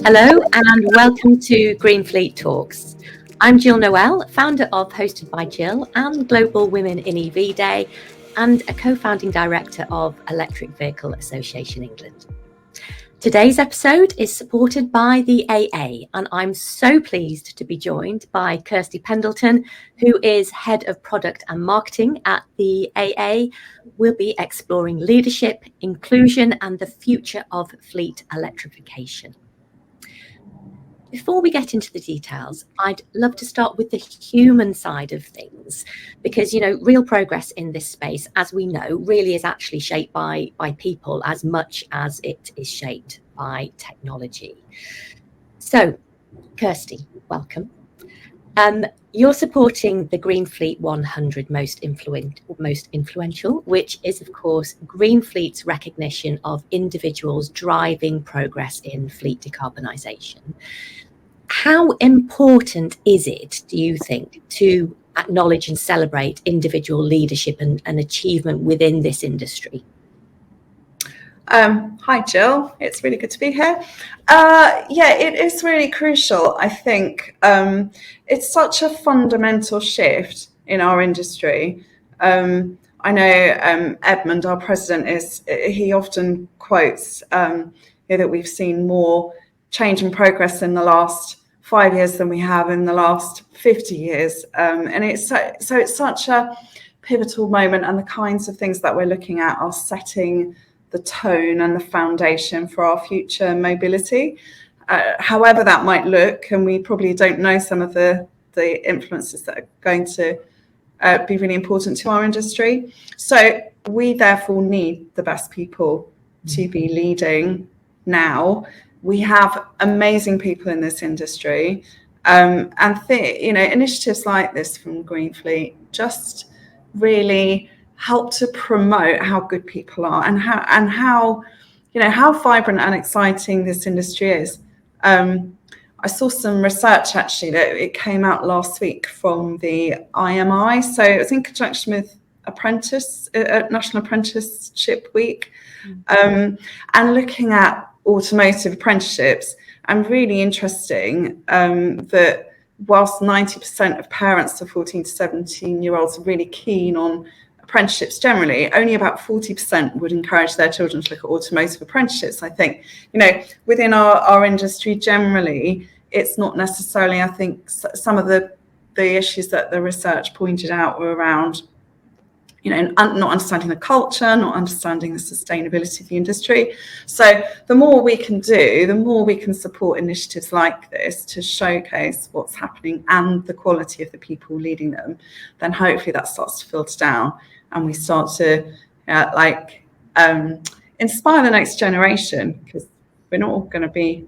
Hello and welcome to GreenFleet Talks. I'm Jill Noel, founder of Hosted by Jill and Global Women in EV Day, and a co-founding director of Electric Vehicle Association England. Today's episode is supported by the AA, and I'm so pleased to be joined by Kirsty Pendleton, who is Head of Product and Marketing at the AA. We'll be exploring leadership, inclusion, and the future of fleet electrification. Before we get into the details, I'd love to start with the human side of things, because, real progress in this space, as we know, really is actually shaped by people as much as it is shaped by technology. So, Kirsty, welcome. You're supporting the GreenFleet 100 most influential, which is, of course, GreenFleet's recognition of individuals driving progress in fleet decarbonisation. How important is it, do you think, to acknowledge and celebrate individual leadership and achievement within this industry? Hi, Jill. It's really good to be here. It is really crucial. I think it's such a fundamental shift in our industry. I know Edmund, our president, he often quotes that we've seen more change and progress in the last 5 years than we have in the last 50 years. And it's such a pivotal moment, and the kinds of things that we're looking at are setting the tone and the foundation for our future mobility. However that might look, and we probably don't know some of the influences that are going to be really important to our industry. So we therefore need the best people to be leading now. We have amazing people in this industry, and initiatives like this from GreenFleet just really help to promote how good people are and how vibrant and exciting this industry is. I saw some research actually that it came out last week from the IMI, so it was in conjunction with National Apprenticeship Week, and looking at automotive apprenticeships, and really interesting that whilst 90% of parents of 14 to 17-year-olds are really keen on apprenticeships generally, only about 40% would encourage their children to look at automotive apprenticeships. I think, within our industry generally, it's not necessarily, I think, some of the issues that the research pointed out were around not understanding the culture, not understanding the sustainability of the industry. So the more we can do, the more we can support initiatives like this to showcase what's happening and the quality of the people leading them, then hopefully that starts to filter down, and we start to inspire the next generation, because we're not all going to be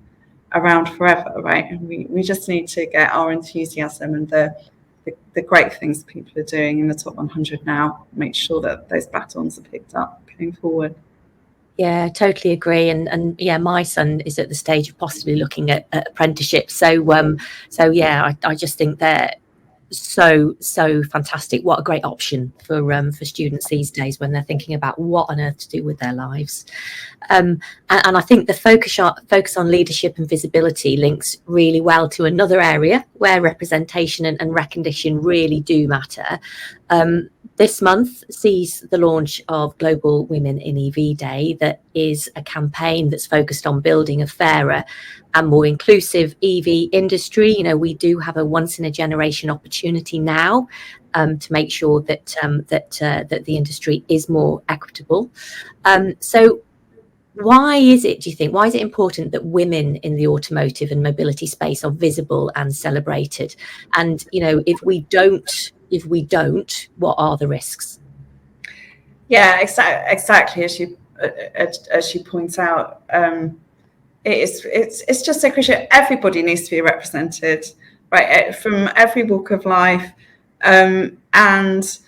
around forever, right? And we just need to get our enthusiasm and the great things people are doing in the top 100 now, make sure that those batons are picked up going forward. Yeah, totally agree. And my son is at the stage of possibly looking at apprenticeships. So I just think they're so fantastic. What a great option for students these days when they're thinking about what on earth to do with their lives. And I think the focus on leadership and visibility links really well to another area where representation and recognition really do matter. This month sees the launch of Global Women in EV Day, that is a campaign that's focused on building a fairer and more inclusive EV industry. We do have a once-in-a-generation opportunity now to make sure that the industry is more equitable. So why is it important that women in the automotive and mobility space are visible and celebrated? And, if we don't, what are the risks? Yeah, exactly. As you point out, it's just so crucial. Everybody needs to be represented, right, from every walk of life. And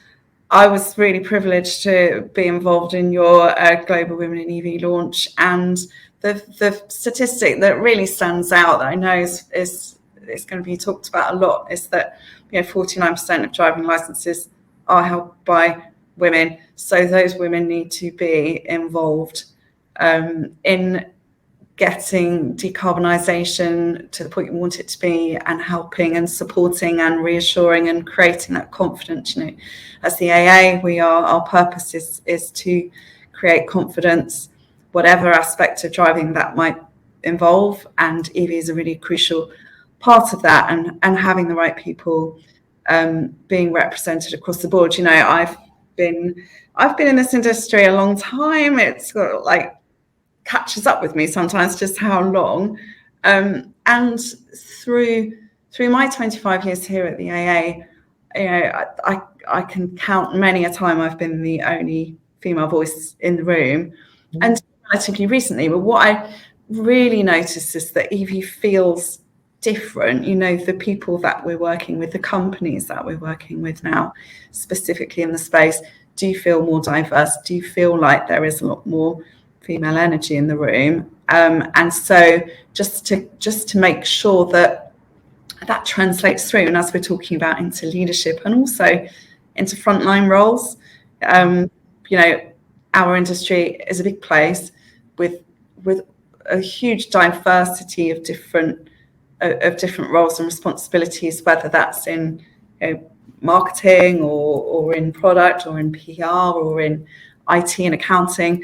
I was really privileged to be involved in your Global Women in EV launch, and the statistic that really stands out that I know is going to be talked about a lot is that 49% of driving licenses are held by women. So those women need to be involved in getting decarbonisation to the point you want it to be, and helping and supporting and reassuring and creating that confidence. You know, as the AA, our purpose is to create confidence, whatever aspect of driving that might involve, and EV is a really crucial part of that, and having the right people being represented across the board. You know, I've been in this industry a long time. It's got, like, catches up with me sometimes just how long, and through my 25 years here at the AA, you know, I can count many a time I've been the only female voice in the room. And relatively recently, but what I really noticed is that EV feels different. You know, the people that we're working with, the companies that we're working with now, specifically in the space, do feel more diverse, do feel like there is a lot more female energy in the room, and so just to make sure that translates through, and as we're talking about, into leadership and also into frontline roles. You know, our industry is a big place with a huge diversity of different roles and responsibilities, whether that's in, you know, marketing or in product or in PR or in IT and accounting,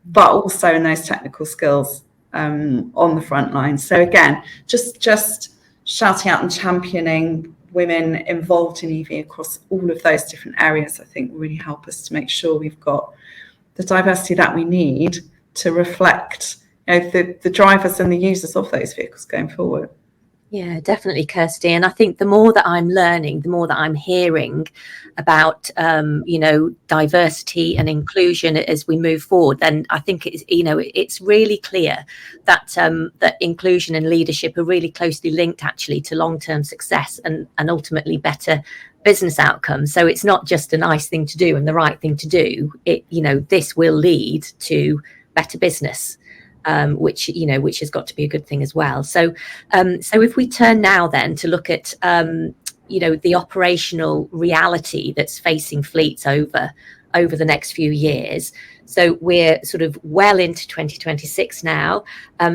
but also in those technical skills on the front line. So again, just shouting out and championing women involved in EV across all of those different areas, I think will really help us to make sure we've got the diversity that we need to reflect, you know, the drivers and the users of those vehicles going forward. Yeah, definitely, Kirsty. And I think the more that I'm learning, the more that I'm hearing about, you know, diversity and inclusion as we move forward, then I think it's, you know, it's really clear that that inclusion and leadership are really closely linked, actually, to long-term success and ultimately better business outcomes. So it's not just a nice thing to do and the right thing to do. It, you know, this will lead to better business. Which, you know, which has got to be a good thing as well. So if we turn now then to look at, you know, the operational reality that's facing fleets over the next few years. So we're sort of well into 2026 now.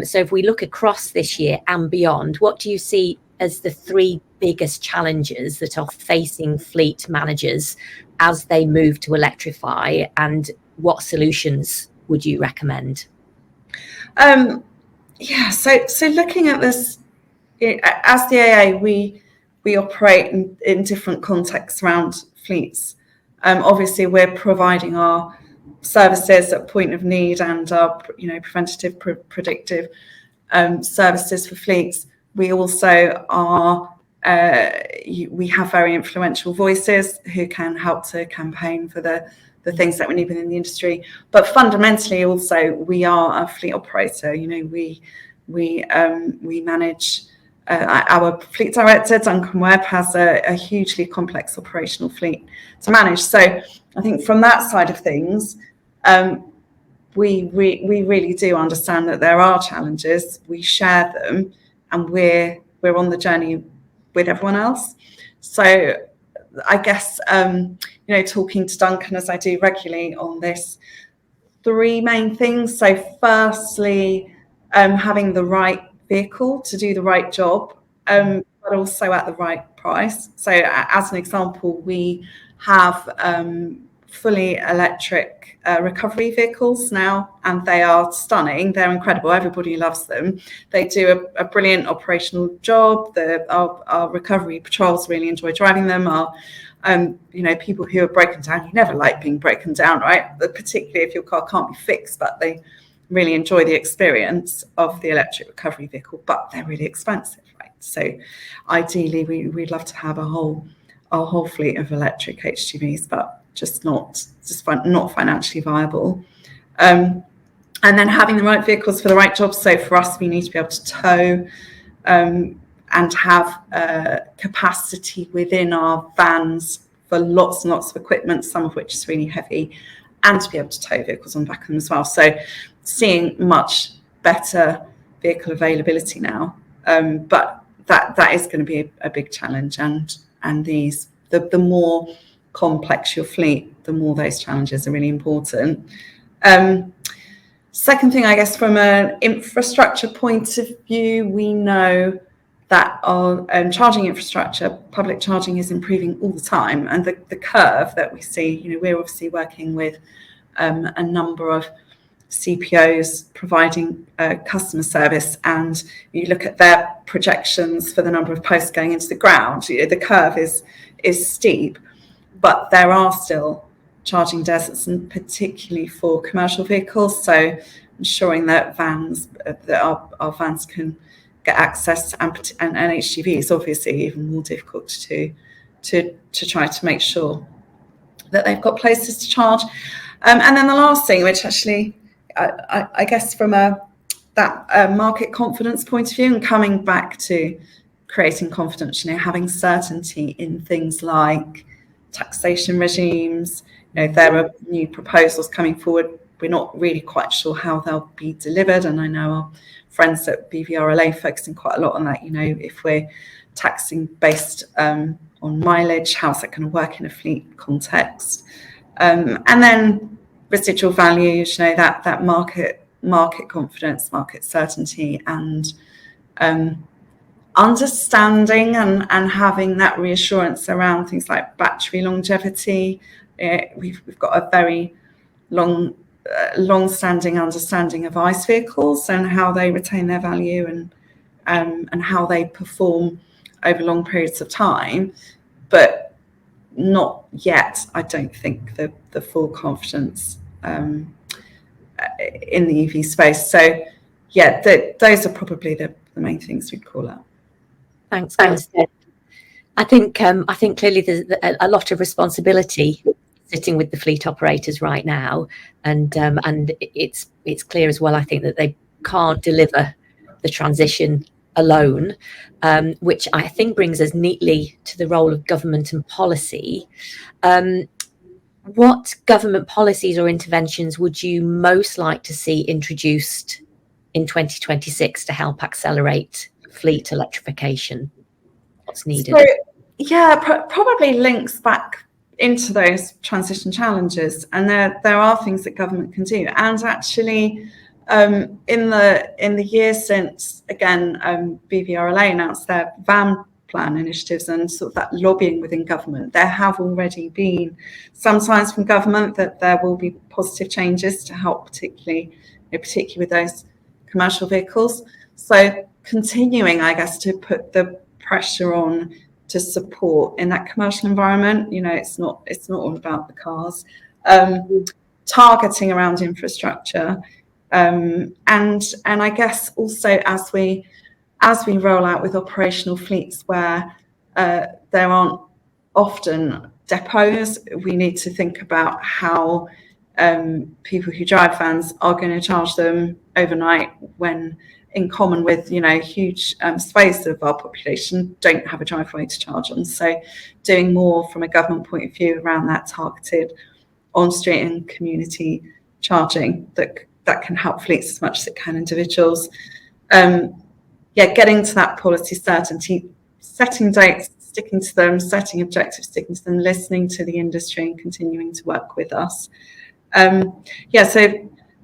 So if we look across this year and beyond, what do you see as the three biggest challenges that are facing fleet managers as they move to electrify, and what solutions would you recommend? Yeah, so looking at this, as the AA, we operate in different contexts around fleets. Obviously, we're providing our services at point of need and our, you know, preventative, predictive services for fleets. We also are, we have very influential voices who can help to campaign for the things that we need within the industry. But fundamentally, also, we are a fleet operator. You know, we manage. Our fleet director, Duncan Webb, has a hugely complex operational fleet to manage. So I think from that side of things, we really do understand that there are challenges. We share them, and we're on the journey with everyone else. So I guess, you know, talking to Duncan, as I do regularly on this, three main things. So firstly, having the right vehicle to do the right job, but also at the right price. So as an example, we have fully electric recovery vehicles now, and they are stunning. They're incredible. Everybody loves them. They do a brilliant operational job. Our recovery patrols really enjoy driving them. You know, people who are broken down, you never like being broken down, right? But particularly if your car can't be fixed, but they really enjoy the experience of the electric recovery vehicle, but they're really expensive, right? So ideally, we'd love to have a whole fleet of electric HGVs, but just not financially viable. And then having the right vehicles for the right jobs. So for us, we need to be able to tow and have capacity within our vans for lots and lots of equipment, some of which is really heavy, and to be able to tow vehicles on the back of them as well. So seeing much better vehicle availability now, but that is going to be a big challenge. And the more complex your fleet, the more those challenges are really important. Second thing, I guess, from an infrastructure point of view, we know that our charging infrastructure, public charging, is improving all the time. And the curve that we see, we're obviously working with a number of CPOs providing customer service, and you look at their projections for the number of posts going into the ground, the curve is steep, but there are still charging deserts, and particularly for commercial vehicles. So ensuring that our vans can get access, and HGV is obviously even more difficult to try to make sure that they've got places to charge. And then the last thing, which actually I guess from that market confidence point of view, and coming back to creating confidence, having certainty in things like taxation regimes. There are new proposals coming forward. We're not really quite sure how they'll be delivered, and I know our friends at BVRLA focusing quite a lot on that. If we're taxing based on mileage, how's that going to work in a fleet context? And then residual values, that market confidence, market certainty, and understanding and having that reassurance around things like battery longevity. We've got a very long-standing understanding of ICE vehicles and how they retain their value and how they perform over long periods of time, but not yet, I don't think, the full confidence in the EV space. So yeah, those are probably the main things we'd call out. Thanks, Kirsty. I think clearly there's a lot of responsibility sitting with the fleet operators right now, and it's clear as well, I think, that they can't deliver the transition alone, which I think brings us neatly to the role of government and policy. What government policies or interventions would you most like to see introduced in 2026 to help accelerate fleet electrification? What's needed? So, yeah, probably links back into those transition challenges, and there are things that government can do. And actually, in the years since, again, BVRLA announced their van plan initiatives and sort of that lobbying within government, there have already been some signs from government that there will be positive changes to help, particularly with those commercial vehicles. So continuing, I guess, to put the pressure on to support in that commercial environment. It's not all about the cars. Targeting around infrastructure, and I guess also as we roll out with operational fleets where there aren't often depots, we need to think about how people who drive vans are going to charge them overnight, when in common with huge swathes of our population don't have a driveway to charge on. So doing more from a government point of view around that targeted on-street and community charging that can help fleets as much as it can individuals. Getting to that policy certainty, setting dates, sticking to them, setting objectives, sticking to them, listening to the industry and continuing to work with us. So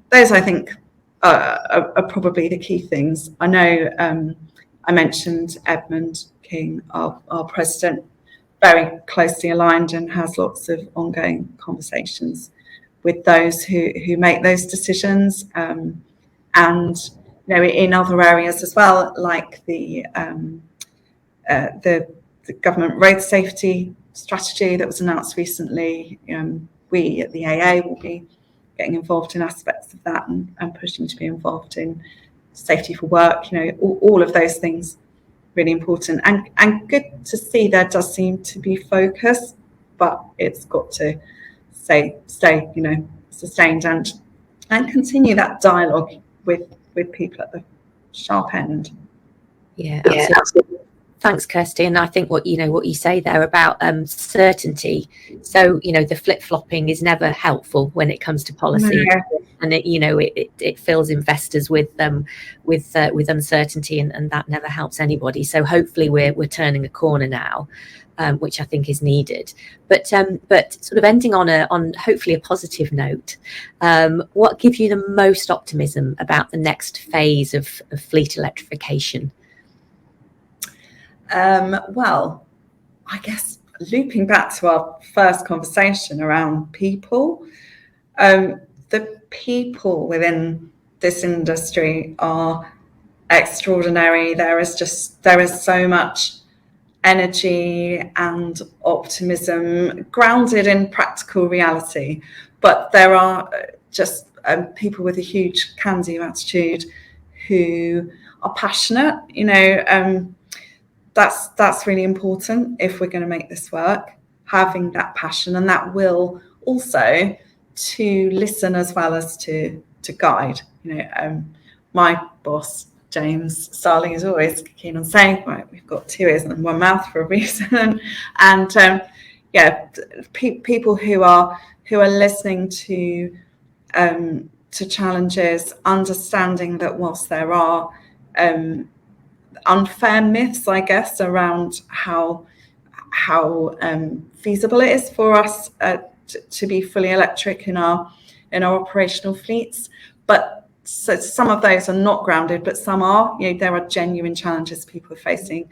those, I think, are probably the key things. I know I mentioned Edmund King, our president, very closely aligned and has lots of ongoing conversations with those who make those decisions, and in other areas as well, like the government road safety strategy that was announced recently. We at the AA will be getting involved in aspects of that and pushing to be involved in safety for work. All of those things really important, and good to see there does seem to be focus, but it's got to stay sustained and continue that dialogue with people at the sharp end. Yeah, absolutely. Thanks, Kirsty. And I think what you say there about certainty. So, the flip-flopping is never helpful when it comes to policy. No. And it fills investors with uncertainty, and that never helps anybody. So hopefully we're turning a corner now, which I think is needed. But sort of ending on hopefully a positive note, what gives you the most optimism about the next phase of fleet electrification? Well, I guess looping back to our first conversation around people, the people within this industry are extraordinary. There is so much energy and optimism grounded in practical reality, but there are just people with a huge can-do attitude who are passionate. That's really important if we're going to make this work, having that passion and that will also to listen as well as to guide. My boss, James Starling, is always keen on saying, right, we've got two ears and one mouth for a reason. And people who are listening to challenges, understanding that whilst there are unfair myths, I guess, around how feasible it is for us to be fully electric in our operational fleets. But so some of those are not grounded, but some are. There are genuine challenges people are facing,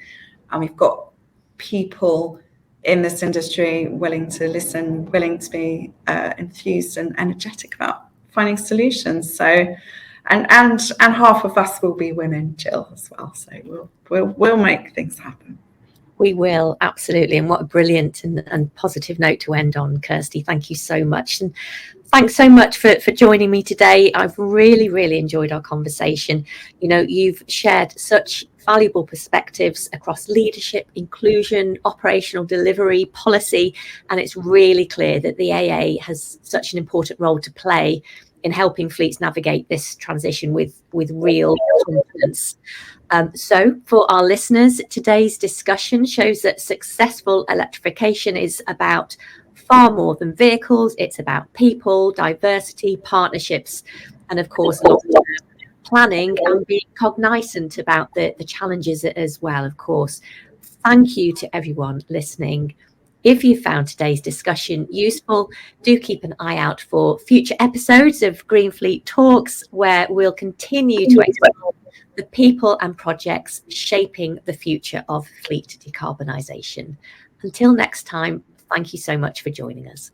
and we've got people in this industry willing to listen, willing to be enthused and energetic about finding solutions. So. And half of us will be women, Jill, as well. So we'll make things happen. We will, absolutely. And what a brilliant and positive note to end on, Kirsty. Thank you so much. And thanks so much for joining me today. I've really, really enjoyed our conversation. You've shared such valuable perspectives across leadership, inclusion, operational delivery, policy, and it's really clear that the AA has such an important role to play in helping fleets navigate this transition with real confidence. So for our listeners, today's discussion shows that successful electrification is about far more than vehicles. It's about people, diversity, partnerships, and of course, long-term planning and being cognizant about the challenges as well, of course. Thank you to everyone listening. If you found today's discussion useful, do keep an eye out for future episodes of GreenFleet Talks, where we'll continue to explore the people and projects shaping the future of fleet decarbonisation. Until next time, thank you so much for joining us.